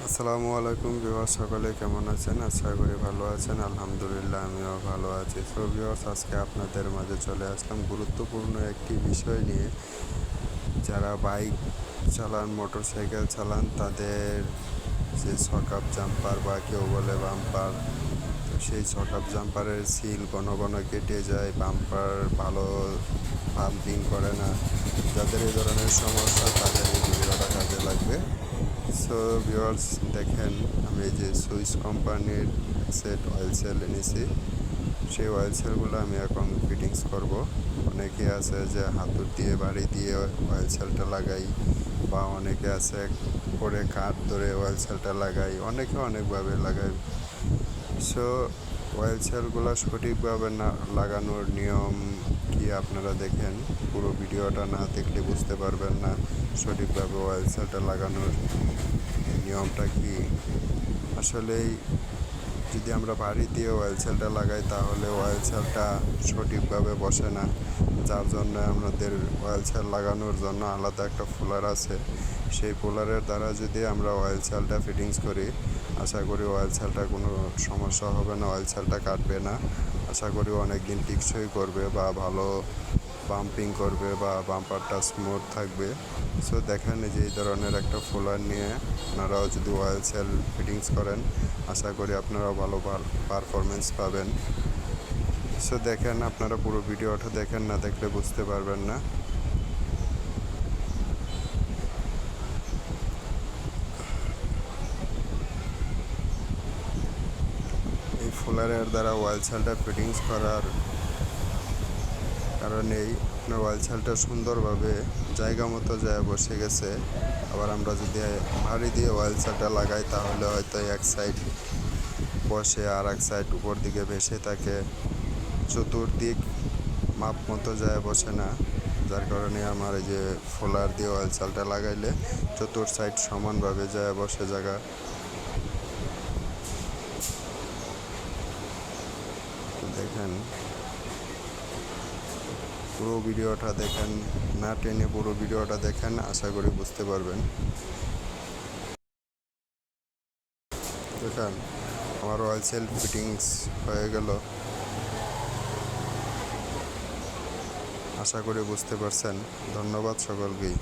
আসসালামু আলাইকুম ভিউয়ার্স, সকলে কেমন আছেন? আশা করি ভালো আছেন। আলহামদুলিল্লাহ আমিও ভালো আছি। সো ভিউয়ার্স, আজকে আপনাদের মাঝে চলে আসলাম গুরুত্বপূর্ণ একটি বিষয় নিয়ে। যারা বাইক চালান, মোটরসাইকেল চালান, তাদের যে সকাপ জাম্পার বা কেউ বলে বাম্পার, তো সেই সকাপ জাম্পারের সিল ঘন ঘন কেটে যায়, বাম্পার ভালো পাম্পিং করে না। যাদের এই ধরনের সমস্যা তাদের এই ভিডিওটা কাজে লাগবে। সো ভিউয়ার্স, দেখেন আমি এই যে সুইস কোম্পানির সেট অয়েল সেল এনেছি। সেই অয়েল সেলগুলো আমি এখন ফিটিংস করব। অনেকে আছে যে হাতুড় দিয়ে বাড়ি দিয়ে অয়েল সেলটা লাগাই, বা অনেকে আছে করে কাঠ ধরে অয়েল সেলটা লাগাই, অনেকে অনেকভাবে লাগাই। সো অয়েল সেলগুলো সঠিকভাবে না লাগানোর নিয়ম কি আপনারা দেখেন। পুরো ভিডিওটা না দেখলে বুঝতে পারবেন না সঠিকভাবে অয়েল সেলটা লাগানোর নিয়মটা কি। আসলেই যদি আমরা বাড়ি দিয়ে অয়েল সেলটা লাগাই তাহলে অয়েল সেলটা সঠিকভাবে বসে না, যার জন্য আমাদের অয়েল সেল লাগানোর জন্য আলাদা একটা ফুলার আছে। সেই ফুলারের দ্বারা যদি আমরা অয়েল সেলটা ফিটিংস করি, আশা করি অয়েল সেলটা কোনো সমস্যা হবে না, অয়েল সেলটা কাটবে না। আশা করি অনেক দিন টিকসই করবে বা ভালো পাম্পিং করবে বা বাম্পারটা স্মুথ থাকবে। সো দেখেন যে এই ধরনের একটা ফুলার নিয়ে আপনারাও যদি অয়েল সেল ফিটিংস করেন, আশা করি আপনারাও ভালো পারফরমেন্স পাবেন। সো দেখেন, আপনারা পুরো ভিডিওটা দেখেন, না দেখলে বুঝতে পারবেন না। এই ফুলারের দ্বারা অয়েল সেলটা ফিটিংস করার কারণেই আপনার অয়েল সেলটা সুন্দরভাবে জায়গা মতো যায় বসে গেছে। আবার আমরা যদি ভারী দিয়ে অয়েল সেলটা লাগাই তাহলে হয়তো এক সাইড বসে আর এক সাইড উপর দিকে ভেসে থাকে, চতুর্দিক মাপ মতো যায় বসে না। যার কারণে আমার এই যে ফোলার দিয়ে অয়েল সেলটা লাগাইলে চতুর সাইড সমানভাবে যায় বসে জায়গা। দেখেন, পুরো ভিডিওটা দেখেন, না টেনে পুরো ভিডিওটা দেখেন, আশা করি বুঝতে পারবেন। দেখেন, আমার অয়েল সেল ফিটিংস হয়ে গেল। আশা করি বুঝতে পারছেন। ধন্যবাদ সকলকেই।